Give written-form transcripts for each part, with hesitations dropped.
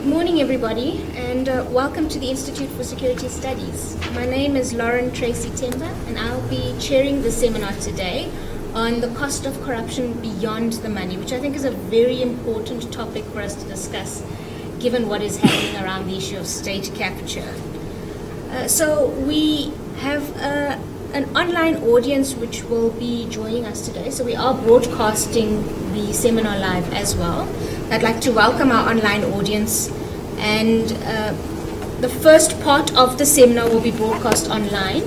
Good morning, everybody, and welcome to the Institute for Security Studies. My name is Lauren Tracy Temba, and I'll be chairing the seminar today on the cost of corruption beyond the money, which I think is a very important topic for us to discuss, given what is happening around the issue of state capture. So we have an online audience which will be joining us today. So we are broadcasting the seminar live as well. I'd like to welcome our online audience, and the first part of the seminar will be broadcast online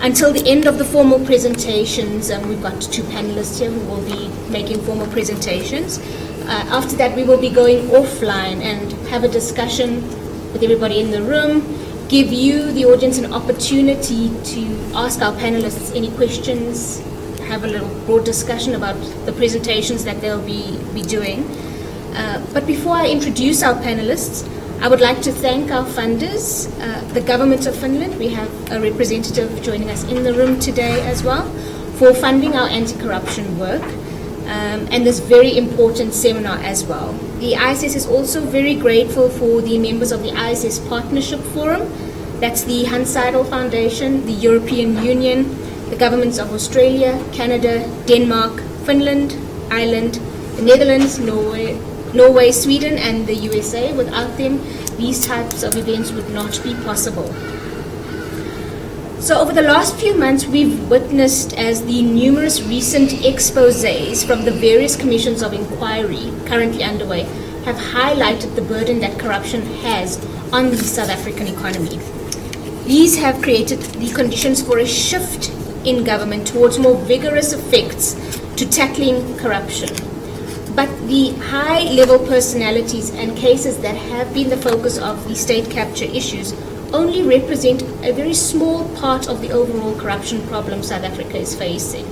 until the end of the formal presentations. We've got two panelists here who will be making formal presentations. After that, we will be going offline and have a discussion with everybody in the room, give you, the audience, an opportunity to ask our panelists any questions, have a little broad discussion about the presentations that they'll be doing. But before I introduce our panelists, I would like to thank our funders, the Government of Finland. We have a representative joining us in the room today as well, for funding our anti-corruption work and this very important seminar as well. The ISS is also very grateful for the members of the ISS Partnership Forum. That's the Hans Seidel Foundation, the European Union, the governments of Australia, Canada, Denmark, Finland, Ireland, the Netherlands, Norway, Sweden, and the USA. Without them, these types of events would not be possible. So over the last few months, we've witnessed as the numerous recent exposés from the various commissions of inquiry currently underway have highlighted the burden that corruption has on the South African economy. These have created the conditions for a shift in government towards more vigorous effects to tackling corruption. But the high-level personalities and cases that have been the focus of the state capture issues only represent a very small part of the overall corruption problem South Africa is facing.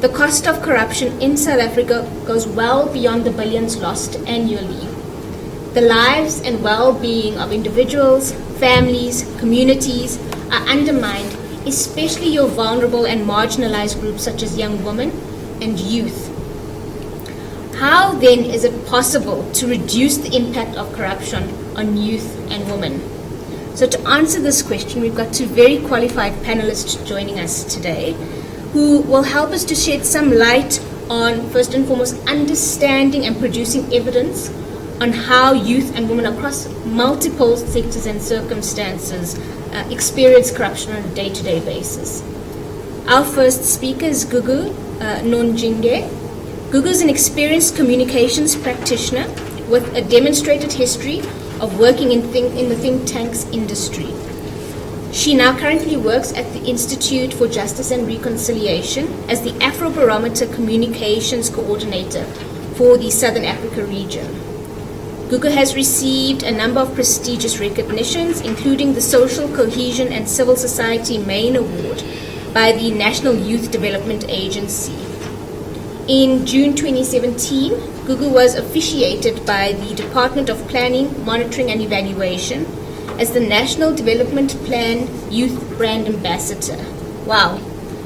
The cost of corruption in South Africa goes well beyond the billions lost annually. The lives and well-being of individuals, families, communities are undermined, especially your vulnerable and marginalized groups such as young women and youth. How then is it possible to reduce the impact of corruption on youth and women? So to answer this question, we've got two very qualified panelists joining us today who will help us to shed some light on, first and foremost, understanding and producing evidence on how youth and women across multiple sectors and circumstances experience corruption on a day-to-day basis. Our first speaker is Gugu Nonjinge. Gugu is an experienced communications practitioner with a demonstrated history of working in the think tanks industry. She now currently works at the Institute for Justice and Reconciliation as the Afrobarometer Communications Coordinator for the Southern Africa region. Gugu has received a number of prestigious recognitions, including the Social Cohesion and Civil Society Main Award by the National Youth Development Agency. In June 2017, Gugu was officiated by the Department of Planning, Monitoring and Evaluation as the National Development Plan Youth Brand Ambassador. Wow,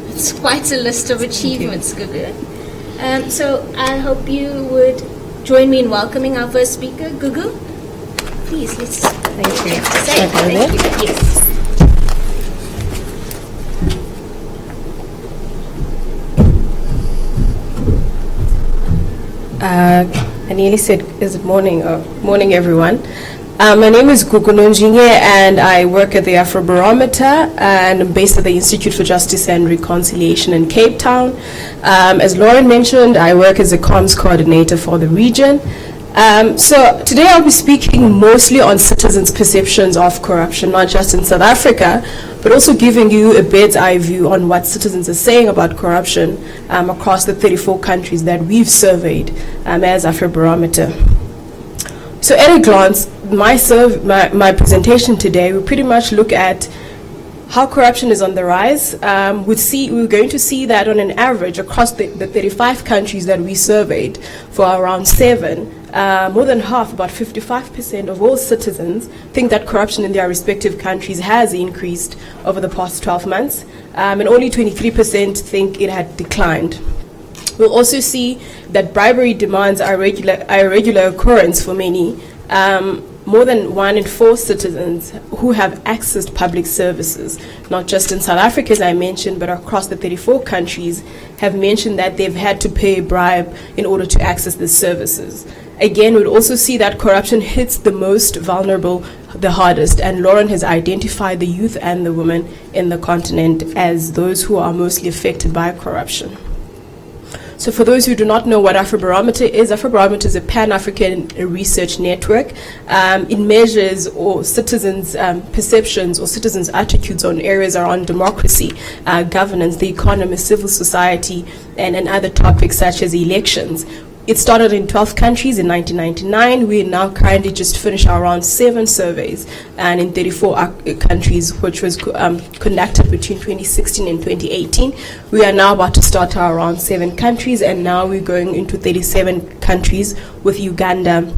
it's quite a list of achievements, Gugu. So I hope you would join me in welcoming our first speaker, Gugu. Please, let's Thank you. say thank you. Yes. I nearly said, is it morning? Morning, everyone. My name is Gugu Nonjinge, and I work at the Afrobarometer, and I'm based at the Institute for Justice and Reconciliation in Cape Town. As Lauren mentioned, I work as a comms coordinator for the region. So today I'll be speaking mostly on citizens' perceptions of corruption, not just in South Africa, but also giving you a bird's eye view on what citizens are saying about corruption across the 34 countries that we've surveyed as Afrobarometer. So at a glance, my presentation today will pretty much look at how corruption is on the rise. We're going to see that on an average across the 35 countries that we surveyed for around 7, more than half, about 55% of all citizens think that corruption in their respective countries has increased over the past 12 months, and only 23% think it had declined. We'll also see that bribery demands are a regular occurrence for many, more than 1 in 4 citizens who have accessed public services, not just in South Africa, as I mentioned, but across the 34 countries, have mentioned that they've had to pay a bribe in order to access the services. Again, we'd also see that corruption hits the most vulnerable the hardest, and Lauren has identified the youth and the women in the continent as those who are mostly affected by corruption. So for those who do not know what Afrobarometer is a Pan-African research network. It measures citizens' perceptions or citizens' attitudes on areas around democracy, governance, the economy, civil society, and other topics such as elections. It started in 12 countries in 1999. We now currently just finished our round 7 surveys, and in 34 countries, which was conducted between 2016 and 2018. We are now about to start our round 7 countries, and now we're going into 37 countries with Uganda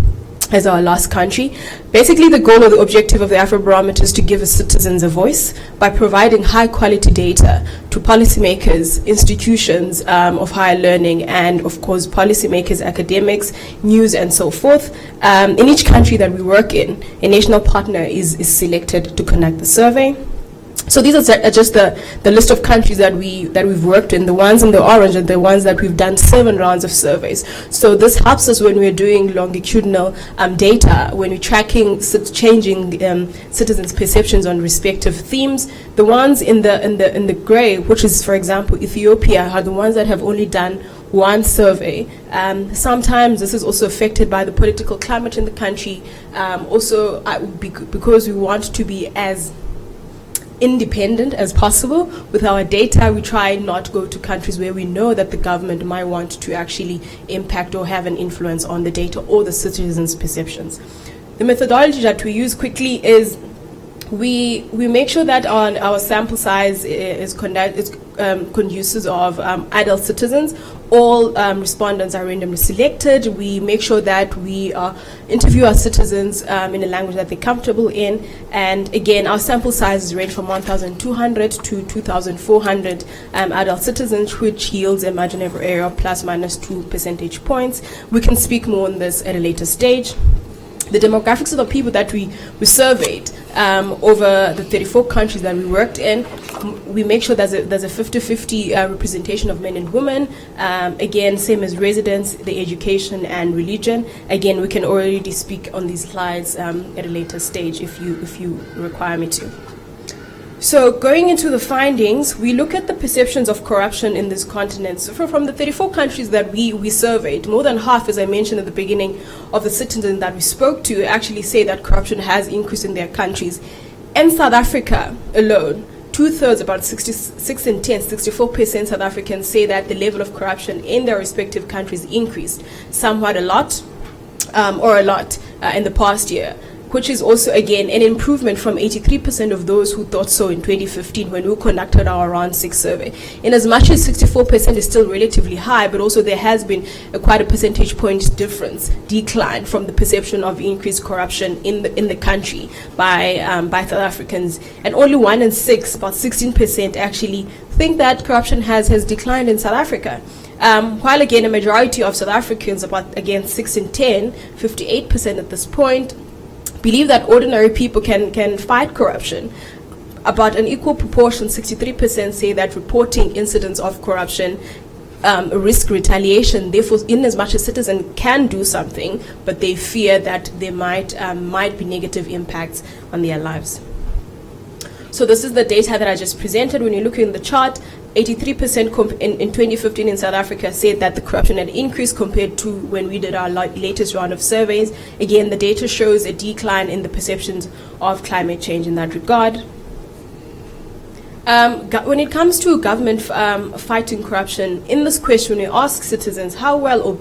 as our last country. Basically, the goal or the objective of the Afrobarometer is to give citizens a voice by providing high-quality data to policymakers, institutions of higher learning, and, of course, policymakers, academics, news, and so forth. In each country that we work in, a national partner is selected to conduct the survey. So these are just the list of countries that we've worked in. The ones in the orange are the ones that we've done 7 rounds of surveys. So this helps us when we're doing longitudinal data, when we're tracking changing citizens' perceptions on respective themes. The ones in the gray, which is, for example, Ethiopia, are the ones that have only done 1 survey. Sometimes this is also affected by the political climate in the country. Because we want to be as independent as possible with our data, we try not go to countries where we know that the government might want to actually impact or have an influence on the data or the citizens' perceptions. The methodology that we use quickly is we make sure that our sample size is conducive of adult citizens. All respondents are randomly selected. We make sure that we interview our citizens in a language that they're comfortable in. And again, our sample sizes range from 1,200 to 2,400 adult citizens, which yields a margin of error plus minus 2 percentage points. We can speak more on this at a later stage. The demographics of the people that we surveyed over the 34 countries that we worked in, we make sure there's a 50-50 representation of men and women. Again, same as residence, the education, and religion. Again, we can already speak on these slides at a later stage if you require me to. So going into the findings, we look at the perceptions of corruption in this continent. So from the 34 countries that we surveyed, more than half, as I mentioned at the beginning, of the citizens that we spoke to actually say that corruption has increased in their countries. In South Africa alone, 2/3, about 66 in 10, 64% South Africans say that the level of corruption in their respective countries increased somewhat a lot in the past year, which is also, again, an improvement from 83% of those who thought so in 2015 when we conducted our round 6 survey. In as much as 64% is still relatively high, but also there has been quite a percentage point decline from the perception of increased corruption in the country by South Africans. And only 1 in 6, about 16%, actually think that corruption has declined in South Africa. While again, a majority of South Africans, about again 6 in 10, 58% at this point, believe that ordinary people can fight corruption. About an equal proportion, 63%, say that reporting incidents of corruption risk retaliation. Therefore, in as much as citizens can do something, but they fear that there might be negative impacts on their lives. So this is the data that I just presented. When you look in the chart, 83% in 2015 in South Africa said that the corruption had increased compared to when we did our latest round of surveys. Again, the data shows a decline in the perceptions of climate change in that regard. When it comes to government fighting corruption, in this question we ask citizens how well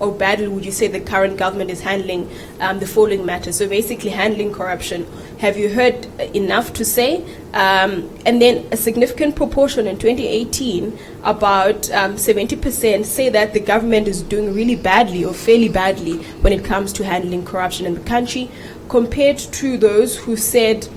or badly would you say the current government is handling the following matters. So basically handling corruption. Have you heard enough to say? And then a significant proportion in 2018, about 70% say that the government is doing really badly or fairly badly when it comes to handling corruption in the country, compared to those who said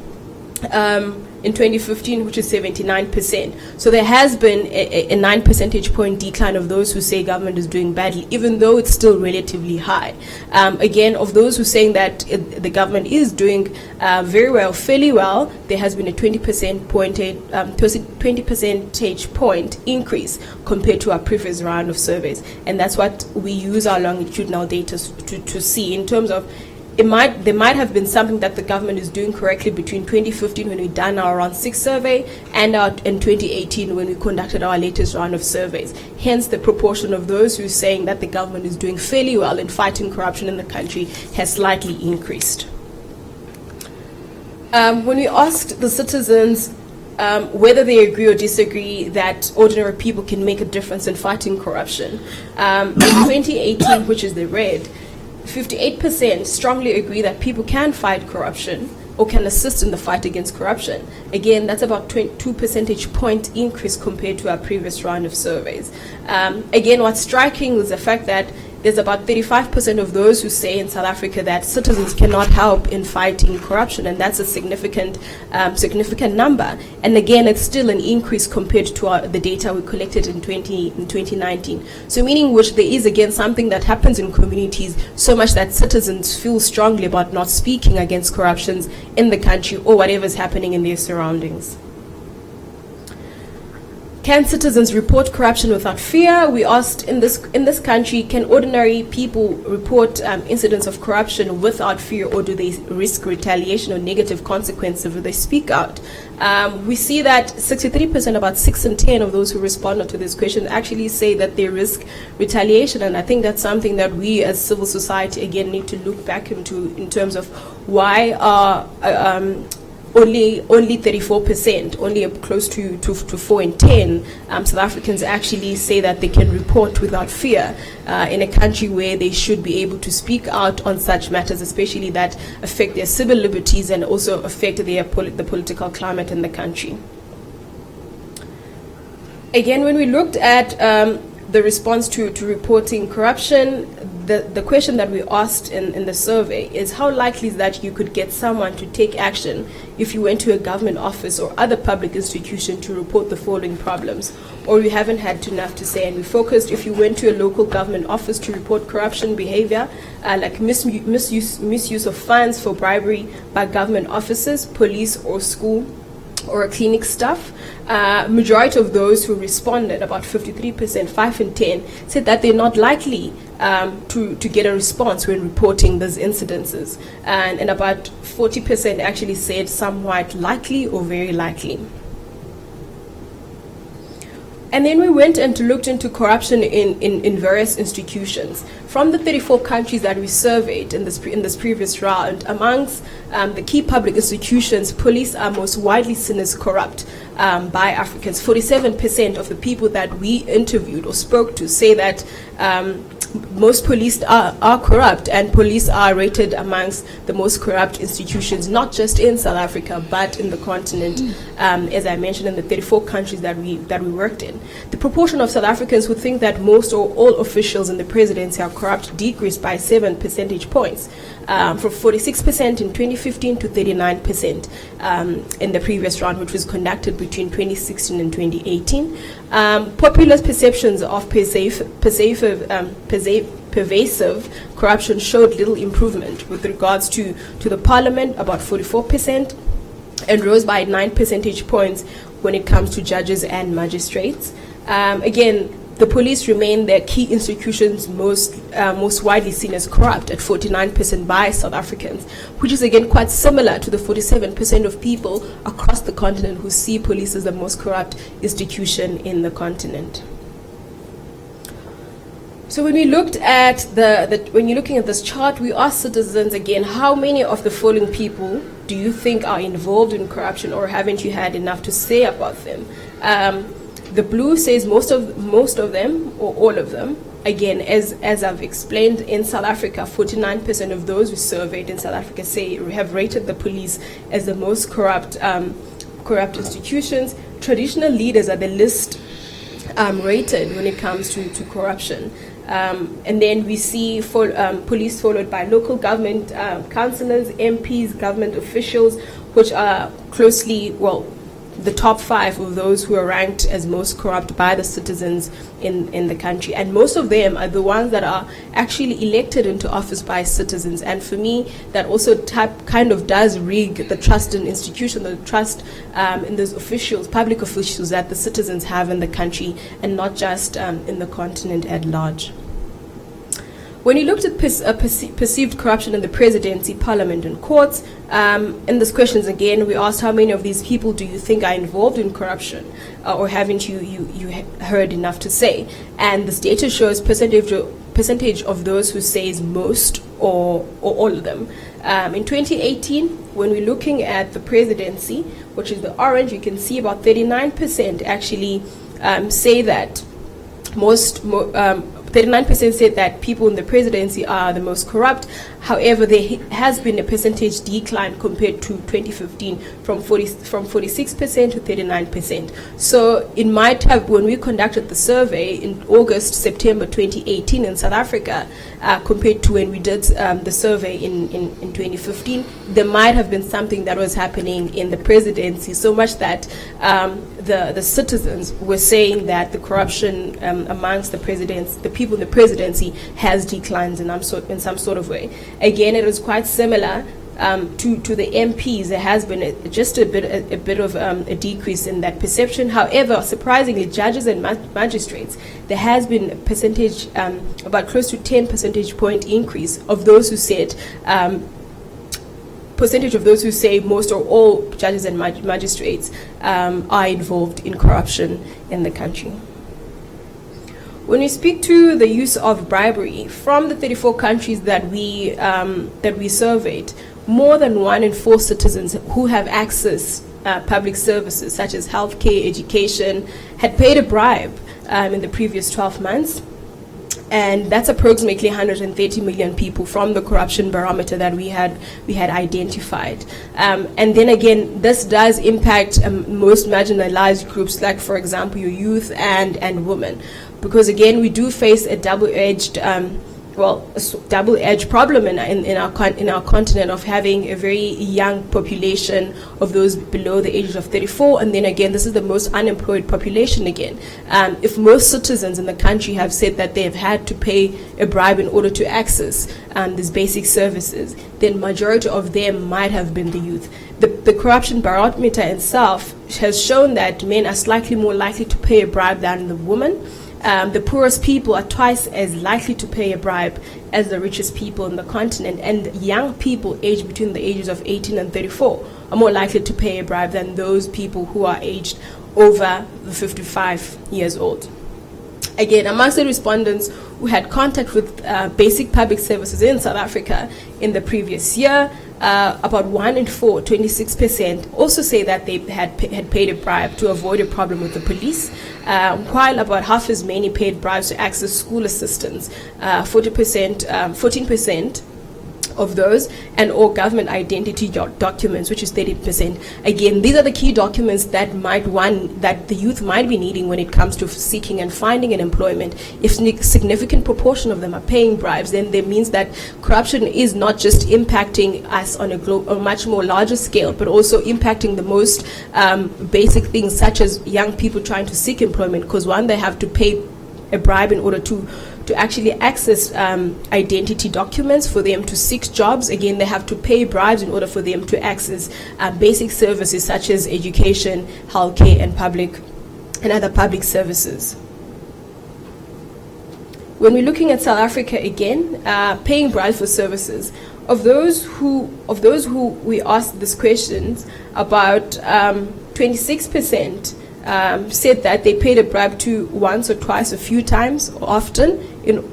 in 2015, which is 79%. So there has been a 9 percentage point decline of those who say government is doing badly, even though it's still relatively high. Again, of those who are saying that the government is doing very well, fairly well, there has been a 20 percentage point increase compared to our previous round of surveys. And that's what we use our longitudinal data to see in terms of there might have been something that the government is doing correctly between 2015 when we done our round 6 survey and in 2018 when we conducted our latest round of surveys. Hence, the proportion of those who are saying that the government is doing fairly well in fighting corruption in the country has slightly increased. When we asked the citizens whether they agree or disagree that ordinary people can make a difference in fighting corruption, in 2018, which is the red, 58% strongly agree that people can fight corruption or can assist in the fight against corruption. Again, that's about 2 percentage point increase compared to our previous round of surveys. Again, what's striking is the fact that there's about 35% of those who say in South Africa that citizens cannot help in fighting corruption, and that's a significant number. And again, it's still an increase compared to the data we collected in 2019. So meaning which there is again something that happens in communities so much that citizens feel strongly about not speaking against corruptions in the country or whatever is happening in their surroundings. Can citizens report corruption without fear? We asked in this country, can ordinary people report incidents of corruption without fear, or do they risk retaliation or negative consequences if they speak out? We see that 63%, about 6 in 10 of those who responded to this question actually say that they risk retaliation, and I think that's something that we as civil society again need to look back into in terms of why are only 34%, only close to 4 in 10 South Africans actually say that they can report without fear in a country where they should be able to speak out on such matters, especially that affect their civil liberties and also affect the political climate in the country. Again, when we looked at the response to reporting corruption, the question that we asked in the survey is how likely is that you could get someone to take action if you went to a government office or other public institution to report the following problems, or you haven't had enough to say. And we focused if you went to a local government office to report corruption behavior, like misuse of funds for bribery by government officers, police or school or clinic staff. Majority of those who responded, about 53%, 5 in 10, said that they're not likely to get a response when reporting these incidences. And about 40% actually said somewhat likely or very likely. And then we went and looked into corruption in various institutions. From the 34 countries that we surveyed in this previous round, amongst the key public institutions, police are most widely seen as corrupt by Africans. 47% of the people that we interviewed or spoke to say that most police are corrupt, and police are rated amongst the most corrupt institutions, not just in South Africa, but in the continent, as I mentioned, in the 34 countries that we worked in. The proportion of South Africans who think that most or all officials in the presidency are corrupt decreased by 7 percentage points, from 46% in 2015 to 39% in the previous round, which was conducted between 2016 and 2018. Popular perceptions of pervasive corruption showed little improvement with regards to the parliament, about 44%, and rose by 9 percentage points when it comes to judges and magistrates. Again, the police remain the key institutions most widely seen as corrupt, at 49% by South Africans, which is again quite similar to the 47% of people across the continent who see police as the most corrupt institution in the continent. So when we looked at when you're looking at this chart, we asked citizens again, how many of the following people do you think are involved in corruption, or haven't you had enough to say about them? The blue says most of them or all of them. Again, as I've explained, in South Africa, 49% of those we surveyed in South Africa have rated the police as the most corrupt institutions. Traditional leaders are the least rated when it comes to corruption. And then we see police followed by local government councillors, MPs, government officials, which are closely, the top 5 of those who are ranked as most corrupt by the citizens in the country. And most of them are the ones that are actually elected into office by citizens. And for me, that also kind of does rig the trust in institutions, the trust in those officials, public officials that the citizens have in the country, and not just in the continent at large. When you looked at perceived corruption in the presidency, parliament, and courts, in these questions again, we asked how many of these people do you think are involved in corruption, or haven't you heard enough to say? And this data shows percentage of those who says most or all of them. In 2018, when we're looking at the presidency, which is the orange, you can see about 39% actually say that 39% said that people in the presidency are the most corrupt. However, there has been a percentage decline compared to 2015 from 46% to 39%. So it might have, when we conducted the survey in September 2018 in South Africa, compared to when we did the survey in 2015, there might have been something that was happening in the presidency, so much that the citizens were saying that the corruption amongst the people in the presidency has declined in some sort of way. Again, it was quite similar to the MPs. There has been just a bit of a decrease in that perception. However, surprisingly, judges and magistrates, there has been a percentage, about close to 10 percentage point increase of those who said percentage of those who say most or all judges and magistrates are involved in corruption in the country. When we speak to the use of bribery from the 34 countries that we surveyed, more than 1 in 4 citizens who have access public services such as healthcare, education, had paid a bribe in the previous 12 months. And that's approximately 130 million people from the corruption barometer that we had identified. And then again, this does impact most marginalized groups, like, for example, your youth and women. Because again, we do face a double-edged problem in our continent of having a very young population of those below the age of 34, and then again, this is the most unemployed population again. If most citizens in the country have said that they have had to pay a bribe in order to access these basic services, then majority of them might have been the youth. The corruption barometer itself has shown that men are slightly more likely to pay a bribe than the women. The poorest people are twice as likely to pay a bribe as the richest people in the continent, and young people aged between the ages of 18 and 34 are more likely to pay a bribe than those people who are aged over 55 years old. Again, amongst the respondents who had contact with basic public services in South Africa in the previous year, about 1 in 4, 26%, also say that they had paid a bribe to avoid a problem with the police, while about half as many paid bribes to access school assistance, 14% of those, and all government identity documents, which is 30%. Again, these are the key documents that the youth might be needing when it comes to seeking and finding an employment. If a significant proportion of them are paying bribes, then that means that corruption is not just impacting us on a much more larger scale, but also impacting the most basic things, such as young people trying to seek employment, because one, they have to pay a bribe in order to actually access identity documents for them to seek jobs. Again, they have to pay bribes in order for them to access basic services such as education, healthcare, and other public services. When we're looking at South Africa again, paying bribes for services, of those who we asked these questions, about 26% said that they paid a bribe to once or twice, a few times, or often,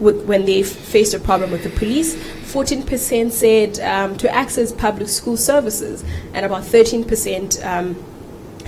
when they faced a problem with the police. 14% said to access public school services, and about 13%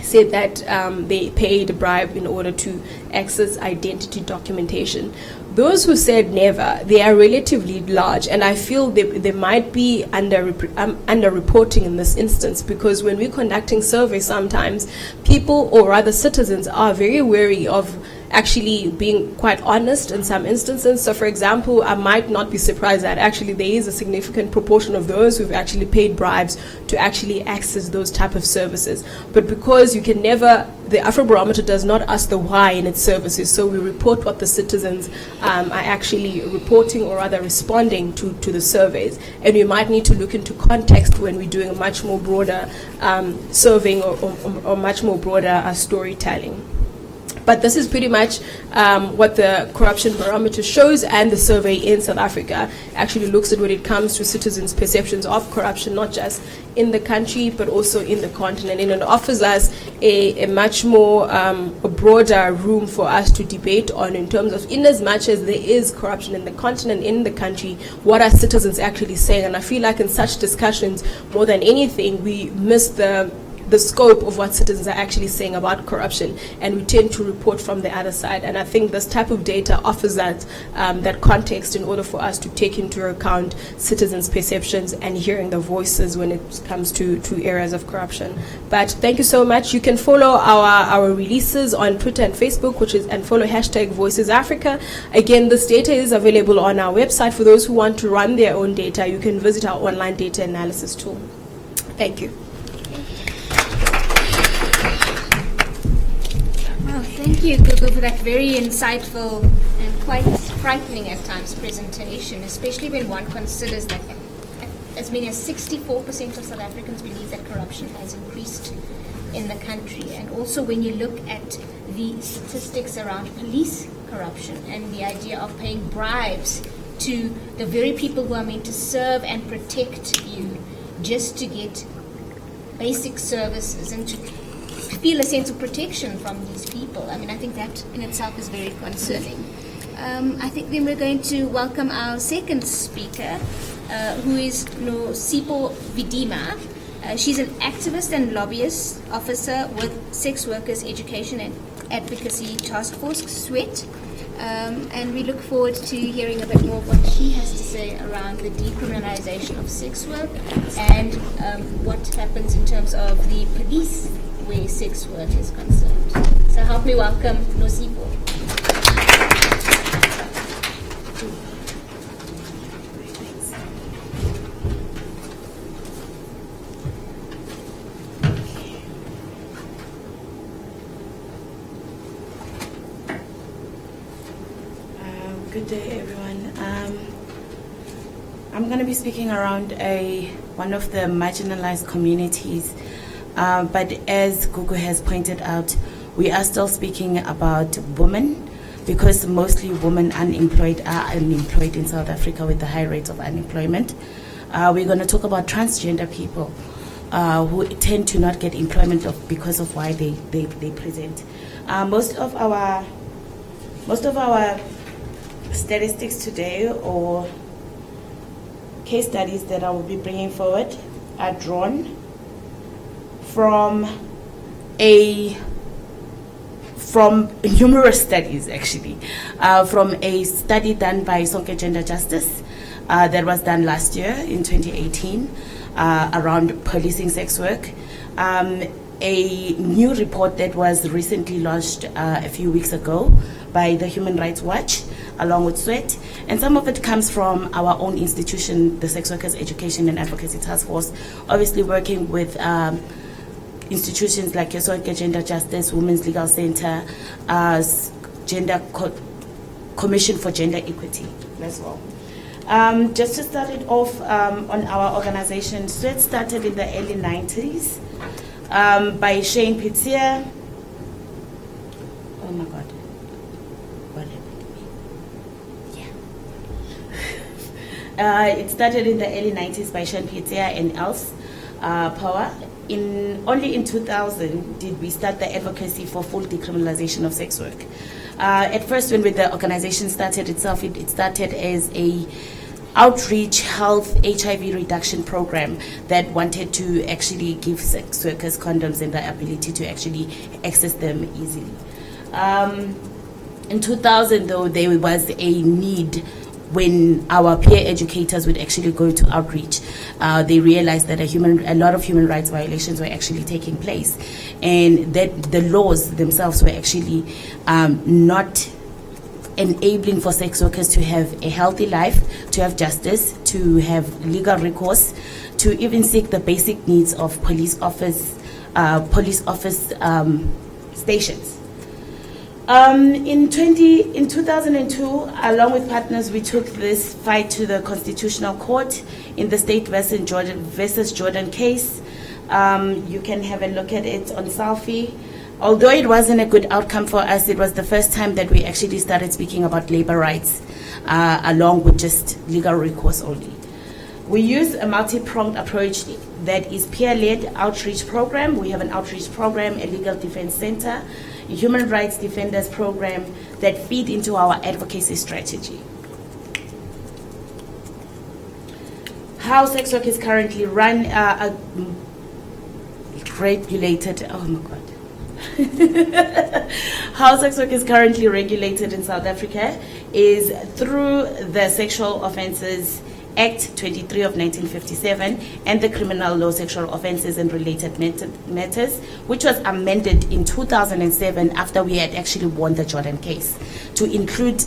said that they paid a bribe in order to access identity documentation. Those who said never, they are relatively large, and I feel they might be under-reporting in this instance, because when we're conducting surveys, sometimes people, or rather citizens, are very wary of actually being quite honest in some instances. So for example, I might not be surprised that actually there is a significant proportion of those who've actually paid bribes to actually access those type of services. But because you can never, the Afrobarometer does not ask the why in its services, so we report what the citizens are actually reporting, or rather responding to the surveys. And we might need to look into context when we're doing a much more broader surveying or much more broader storytelling. But this is pretty much what the Corruption Barometer shows, and the survey in South Africa actually looks at when it comes to citizens' perceptions of corruption, not just in the country, but also in the continent. And it offers us a much more, a broader room for us to debate on, in terms of, in as much as there is corruption in the continent, in the country, what are citizens actually saying? And I feel like in such discussions, more than anything, we miss the scope of what citizens are actually saying about corruption, and we tend to report from the other side. And I think this type of data offers that that context in order for us to take into account citizens' perceptions and hearing the voices when it comes to areas of corruption. But thank you so much. You can follow our releases on Twitter and Facebook, and follow #VoicesAfrica. Again, this data is available on our website. For those who want to run their own data, you can visit our online data analysis tool. Thank you. Thank you, Gugu, for that very insightful and quite frightening at times presentation, especially when one considers that as many as 64% of South Africans believe that corruption has increased in the country. And also when you look at the statistics around police corruption and the idea of paying bribes to the very people who are meant to serve and protect you just to get basic services and to feel a sense of protection from these people. I mean, I think that in itself is very concerning. I think then we're going to welcome our second speaker, who is Nosipho Vidima. She's an activist and lobbyist officer with Sex Workers Education and Advocacy Task Force, SWET. And we look forward to hearing a bit more of what she has to say around the decriminalization of sex work and what happens in terms of the police where sex work is concerned. So help me welcome Nosipho. Good day, everyone. I'm going to be speaking around one of the marginalized communities. But as Gugu has pointed out, we are still speaking about women, because mostly women are unemployed in South Africa with the high rates of unemployment. We're going to talk about transgender people who tend to not get employment because of why they present. Most of our statistics today, or case studies that I will be bringing forward, are drawn from numerous studies, actually, from a study done by Sonke Gender Justice that was done last year in 2018 around policing sex work, a new report that was recently launched a few weeks ago by the Human Rights Watch along with SWET, and some of it comes from our own institution, the Sex Workers Education and Advocacy Task Force, obviously working with institutions like Sonke Gender Justice, Women's Legal Center, Commission for Gender Equity as well. Just to start it off on our organization, SWET started in the early 90s by Shane Pitzier. Oh my God. What happened to me? Yeah. It started in the early 90s by Shane Pitzier and else Power. Only in 2000 did we start the advocacy for full decriminalization of sex work. At first, when the organization started itself, it started as a outreach health HIV reduction program that wanted to actually give sex workers condoms and the ability to actually access them easily. In 2000, though, there was a need when our peer educators would actually go to outreach, they realized that a lot of human rights violations were actually taking place, and that the laws themselves were actually not enabling for sex workers to have a healthy life, to have justice, to have legal recourse, to even seek the basic needs of police office stations. In 2002, along with partners, we took this fight to the Constitutional Court in the State versus Jordan case. You can have a look at it on Selfie. Although it wasn't a good outcome for us, it was the first time that we actually started speaking about labor rights, along with just legal recourse only. We use a multi-pronged approach that is peer-led outreach program. We have an outreach program, a legal defense center, a human rights defenders program that feed into our advocacy strategy. How sex work is currently run, regulated, oh my God. How sex work is currently regulated in South Africa is through the Sexual Offences Act 23 of 1957 and the Criminal Law Sexual Offences and Related Matters, which was amended in 2007 after we had actually won the Jordan case, to include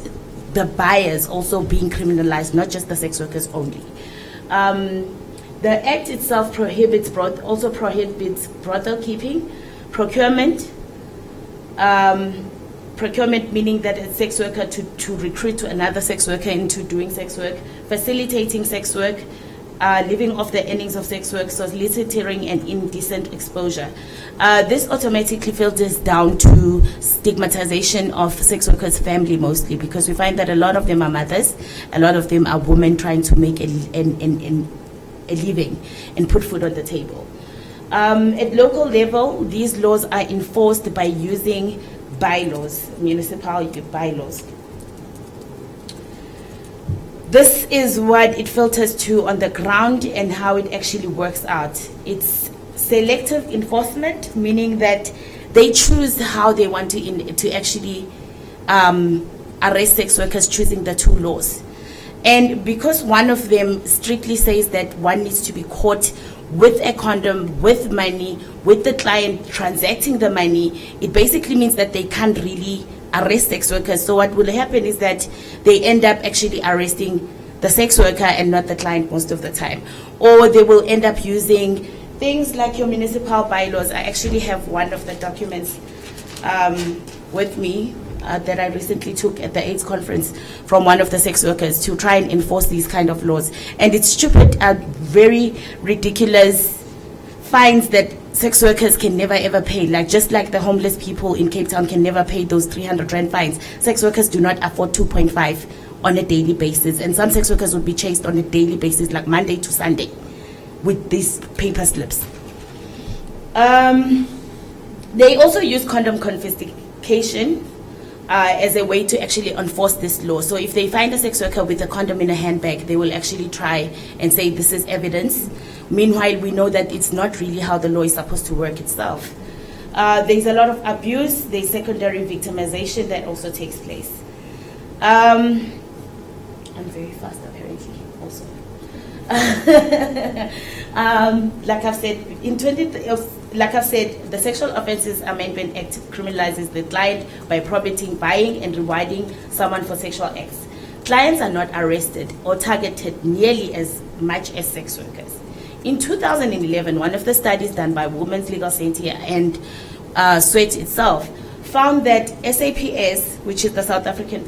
the buyers also being criminalized, not just the sex workers only. The Act itself also prohibits brothel keeping, procurement, procurement meaning that a sex worker to recruit to another sex worker into doing sex work, facilitating sex work, living off the earnings of sex work, soliciting and indecent exposure. This automatically filters down to stigmatization of sex workers' family mostly, because we find that a lot of them are mothers, a lot of them are women trying to make a living and put food on the table. At local level, these laws are enforced by using bylaws, municipal bylaws. This is what it filters to on the ground and how it actually works out. It's selective enforcement, meaning that they choose how they want to actually arrest sex workers, choosing the two laws. And because one of them strictly says that one needs to be caught with a condom, with money, with the client transacting the money, it basically means that they can't really arrest sex workers. So what will happen is that they end up actually arresting the sex worker and not the client most of the time. Or they will end up using things like your municipal bylaws. I actually have one of the documents with me that I recently took at the AIDS conference from one of the sex workers to try and enforce these kind of laws. And it's stupid, very ridiculous fines that sex workers can never ever pay. Like just like the homeless people in Cape Town can never pay those 300 rand fines, sex workers do not afford 2.5 on a daily basis. And some sex workers would be chased on a daily basis, like Monday to Sunday, with these paper slips. They also use condom confiscation as a way to actually enforce this law. So if they find a sex worker with a condom in a handbag, they will actually try and say this is evidence. Meanwhile, we know that it's not really how the law is supposed to work itself. There's a lot of abuse, there's secondary victimization that also takes place. I'm very fast apparently also. Like I've said, the Sexual Offences Amendment Act criminalizes the client by prohibiting buying and rewarding someone for sexual acts. Clients are not arrested or targeted nearly as much as sex workers. In 2011, one of the studies done by Women's Legal Center and SWET itself found that SAPS, which is the South African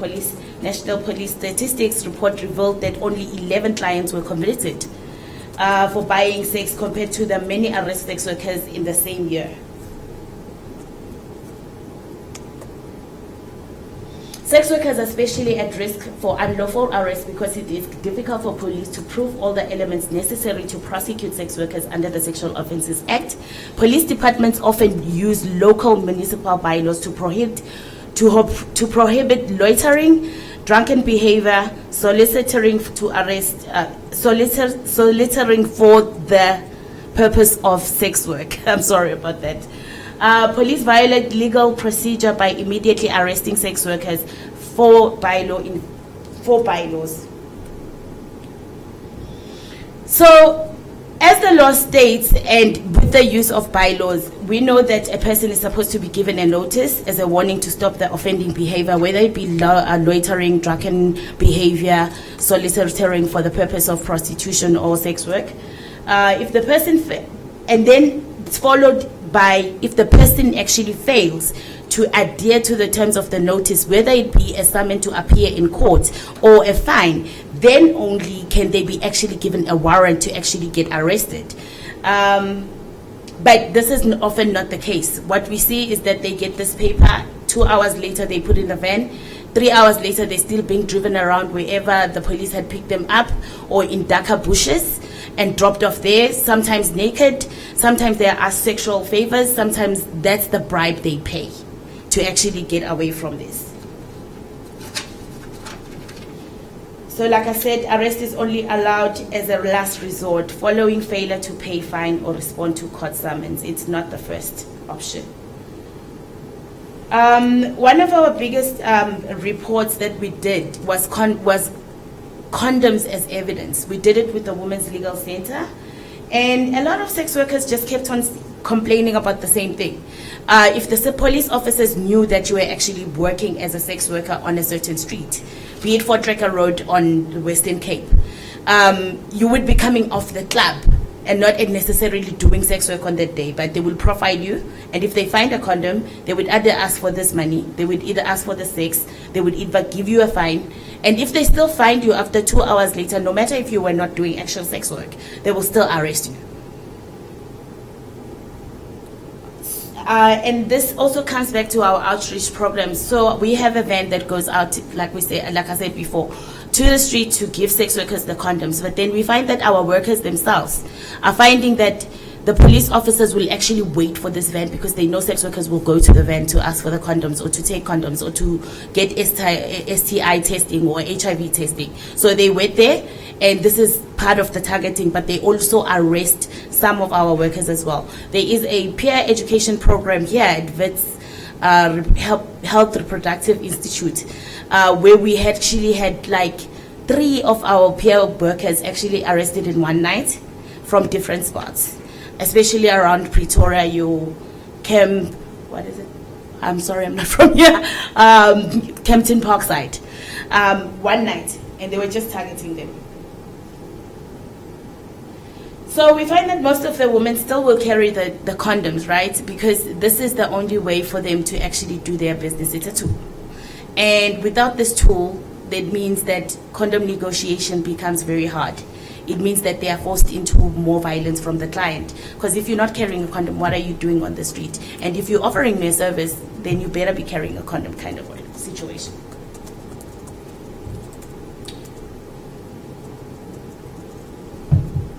National Police Statistics Report, revealed that only 11 clients were convicted for buying sex compared to the many arrested sex workers in the same year. Sex workers are especially at risk for unlawful arrest because it is difficult for police to prove all the elements necessary to prosecute sex workers under the Sexual Offences Act. Police departments often use local municipal bylaws to prohibit loitering, drunken behavior, soliciting to arrest, soliciting for the purpose of sex work. I'm sorry about that. Police violate legal procedure by immediately arresting sex workers for bylaws. So, as the law states, and with the use of bylaws, we know that a person is supposed to be given a notice as a warning to stop the offending behavior, whether it be loitering, drunken behavior, soliciting for the purpose of prostitution or sex work. If the person, and then it's followed by if the person actually fails to adhere to the terms of the notice, whether it be a summon to appear in court or a fine, then only can they be actually given a warrant to actually get arrested. But this is often not the case. What we see is that they get this paper, 2 hours later they put in the van, 3 hours later they're still being driven around wherever the police had picked them up, or in darker bushes and dropped off there, sometimes naked, sometimes they are asked sexual favors, sometimes that's the bribe they pay to actually get away from this. So like I said, arrest is only allowed as a last resort following failure to pay fine or respond to court summons. It's not the first option. One of our biggest reports that we did was condoms as evidence. We did it with the Women's Legal Center, and a lot of sex workers just kept on complaining about the same thing. If the police officers knew that you were actually working as a sex worker on a certain street, be it Fort Trekker Road on the Western Cape, you would be coming off the club and not necessarily doing sex work on that day, but they will profile you, and if they find a condom, they would either ask for this money, they would either ask for the sex, they would either give you a fine, and if they still find you after 2 hours later, no matter if you were not doing actual sex work, they will still arrest you. And this also comes back to our outreach programs. So we have a van that goes out, like I said before, to the street to give sex workers the condoms. But then we find that our workers themselves are finding that the police officers will actually wait for this van because they know sex workers will go to the van to ask for the condoms or to take condoms or to get STI testing or HIV testing. So they wait there, and this is part of the targeting, but they also arrest some of our workers as well. There is a peer education program here at Wits Health Reproductive Institute, where we actually had like 3 of our peer workers actually arrested in one night from different spots, especially around Pretoria, what is it? I'm sorry, I'm not from here. Kempton Parkside, one night, and they were just targeting them. So we find that most of the women still will carry the condoms, right? Because this is the only way for them to actually do their business. It's a tool. And without this tool, that means that condom negotiation becomes very hard. It means that they are forced into more violence from the client. Because if you're not carrying a condom, what are you doing on the street? And if you're offering me a service, then you better be carrying a condom, kind of a situation.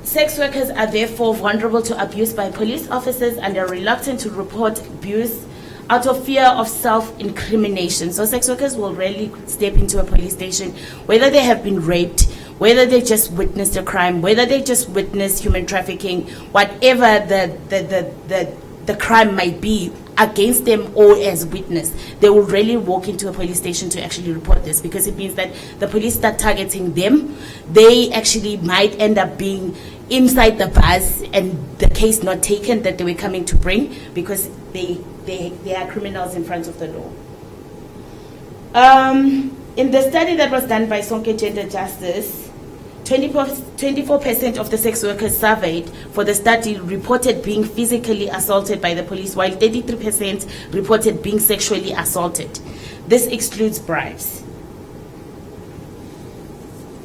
Sex workers are therefore vulnerable to abuse by police officers and are reluctant to report abuse out of fear of self-incrimination. So sex workers will rarely step into a police station, whether they have been raped, whether they just witnessed a crime, whether they just witnessed human trafficking, whatever the crime might be against them or as witness, they will rarely walk into a police station to actually report this, because it means that the police start targeting them. They actually might end up being inside the bus and the case not taken that they were coming to bring, because they are criminals in front of the law. In the study that was done by Sonke Gender Justice, 24% of the sex workers surveyed for the study reported being physically assaulted by the police, while 33% reported being sexually assaulted. This excludes bribes.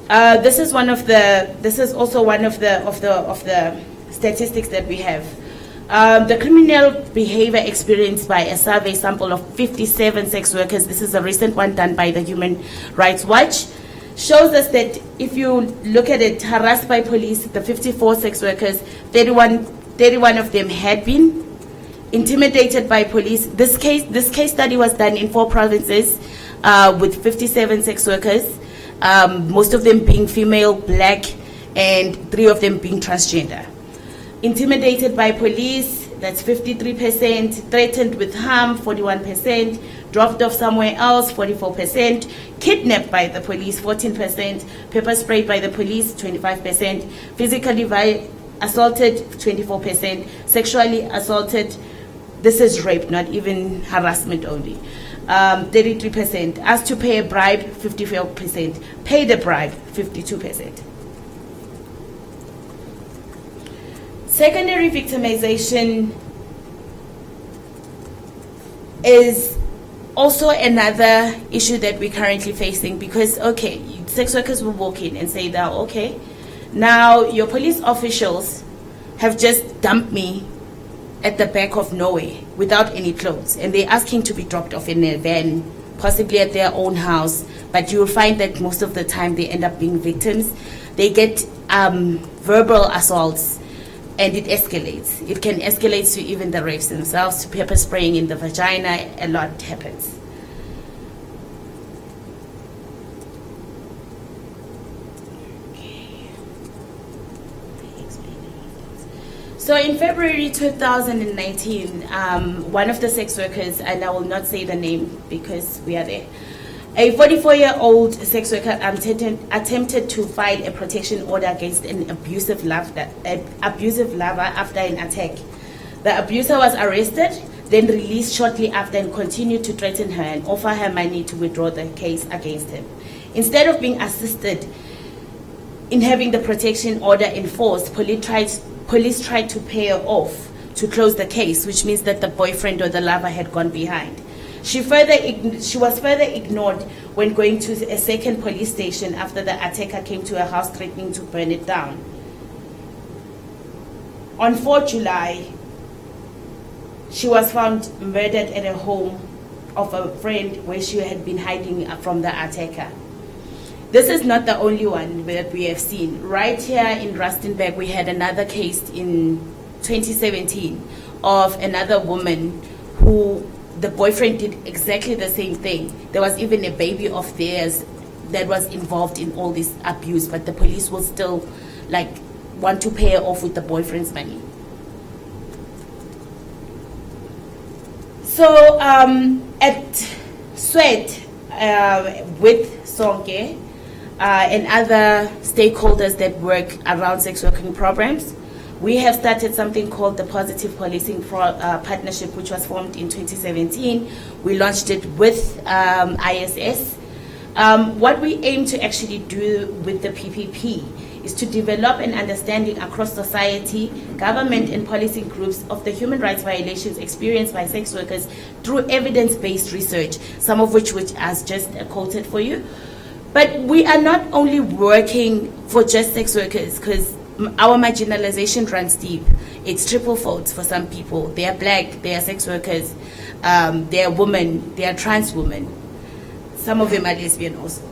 This is also one of the statistics that we have. The criminal behavior experienced by a survey sample of 57 sex workers, this is a recent one done by the Human Rights Watch, shows us that if you look at it, harassed by police, the 54 sex workers, 31 of them had been intimidated by police. This case study was done in 4 provinces with 57 sex workers, most of them being female, black, and 3 of them being transgender. Intimidated by police, that's 53%, threatened with harm, 41%, dropped off somewhere else, 44%, kidnapped by the police, 14%, pepper sprayed by the police, 25%, physically assaulted, 24%, sexually assaulted, this is rape, not even harassment only, 33%, asked to pay a bribe, 54%, paid a bribe, 52%. Secondary victimization is also another issue that we're currently facing because, okay, sex workers will walk in and say that, okay, now your police officials have just dumped me at the back of nowhere without any clothes, and they're asking to be dropped off in a van, possibly at their own house, but you'll find that most of the time they end up being victims. They get verbal assaults, and it escalates. It can escalate to even the rapes themselves, to pepper spraying in the vagina. A lot happens. So in February 2019, one of the sex workers, and I will not say the name because we are there, a 44-year-old sex worker attempted to file a protection order against an abusive lover after an attack. The abuser was arrested, then released shortly after, and continued to threaten her and offer her money to withdraw the case against him. Instead of being assisted in having the protection order enforced, police tried to pay her off to close the case, which means that the boyfriend or the lover had gone behind. She was further ignored when going to a second police station after the attacker came to her house threatening to burn it down. On 4 July, she was found murdered at a home of a friend where she had been hiding from the attacker. This is not the only one that we have seen. Right here in Rustenburg, we had another case in 2017 of another woman who the boyfriend did exactly the same thing. There was even a baby of theirs that was involved in all this abuse, but the police will still want to pay her off with the boyfriend's money. So at Sweat, with Sonke and other stakeholders that work around sex working programs, we have started something called the Positive Policing Partnership, which was formed in 2017. We launched it with ISS. What we aim to actually do with the PPP is to develop an understanding across society, government and policy groups of the human rights violations experienced by sex workers through evidence-based research, some of which I've just quoted for you. But we are not only working for just sex workers, because our marginalization runs deep. It's triple faults for some people. They are black, they are sex workers, they are women, they are trans women. Some of them are lesbian also.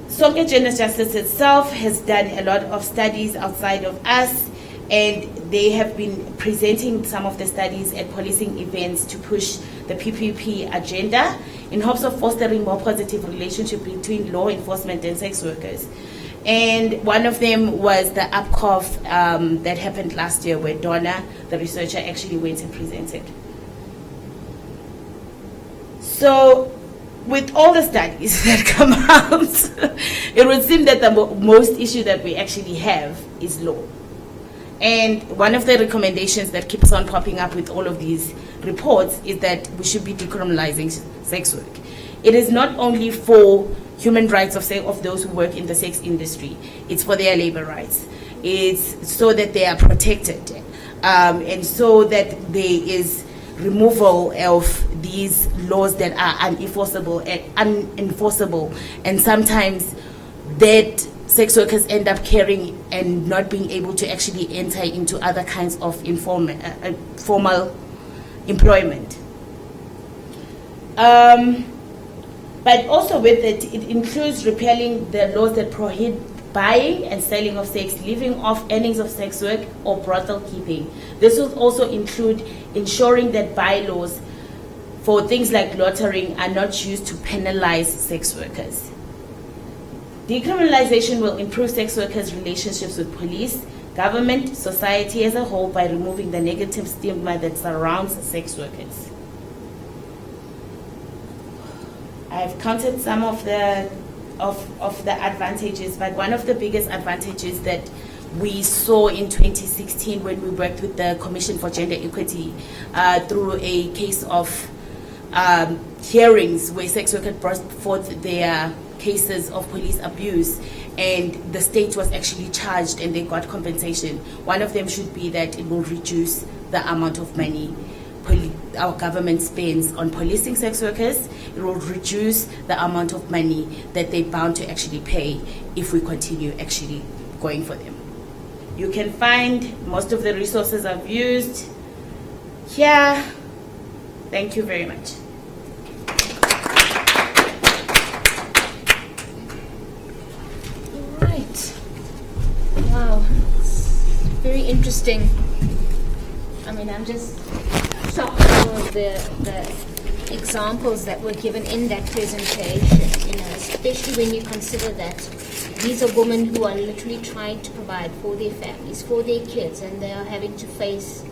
Sonke Gender Justice itself has done a lot of studies outside of us, and they have been presenting some of the studies at policing events to push the PPP agenda in hopes of fostering more positive relationship between law enforcement and sex workers. And one of them was the UPCOF that happened last year, where Donna, the researcher, actually went and presented. So with all the studies that come out, it would seem that the most issue that we actually have is law. And one of the recommendations that keeps on popping up with all of these reports is that we should be decriminalizing sex work. It is not only for human rights of those who work in the sex industry, it's for their labor rights. It's so that they are protected, and so that there is removal of these laws that are unenforceable, and sometimes that sex workers end up carrying and not being able to actually enter into other kinds of formal employment. But also with it includes repealing the laws that prohibit buying and selling of sex, living off earnings of sex work, or brothel keeping. This will also include ensuring that bylaws for things like loitering are not used to penalize sex workers. Decriminalization will improve sex workers' relationships with police, government, society as a whole, by removing the negative stigma that surrounds sex workers. I've counted some of the advantages, but one of the biggest advantages that we saw in 2016 when we worked with the Commission for Gender Equity through a case of hearings where sex workers brought forth their cases of police abuse, and the state was actually charged and they got compensation. One of them should be that it will reduce the amount of money our government spends on policing sex workers. It will reduce the amount of money that they're bound to actually pay if we continue actually going for them. You can find most of the resources I've used here. Thank you very much. All right. Wow. It's very interesting. I mean, I'm just shocked for the examples that were given in that presentation, especially when you consider that these are women who are literally trying to provide for their families, for their kids, and they are having to face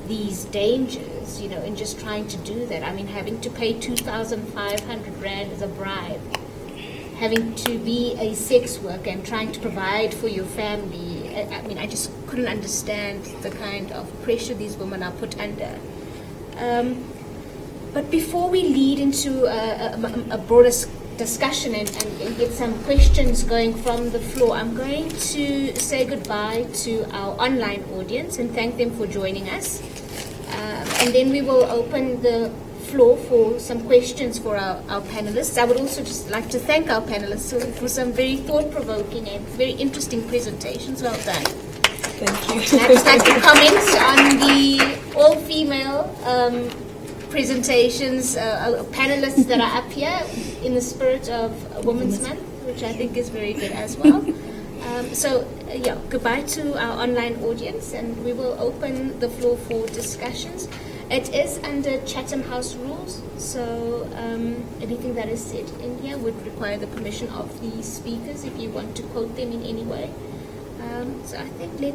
these dangers, in just trying to do that. I mean, having to pay 2,500 Rand as a bribe, having to be a sex worker and trying to provide for your family. I mean, I just couldn't understand the kind of pressure these women are put under. But before we lead into a broader discussion and get some questions going from the floor, I'm going to say goodbye to our online audience and thank them for joining us. And then we will open the floor for some questions for our panelists. I would also just like to thank our panelists for some very thought-provoking and very interesting presentations. Well done. Thank you. And I'd just like to comment on the all-female presentations, panelists that are up here in the spirit of Women's Month, which I think is very good as well. Goodbye to our online audience, and we will open the floor for discussions. It is under Chatham House rules, so anything that is said in here would require the permission of the speakers if you want to quote them in any way. So I think let's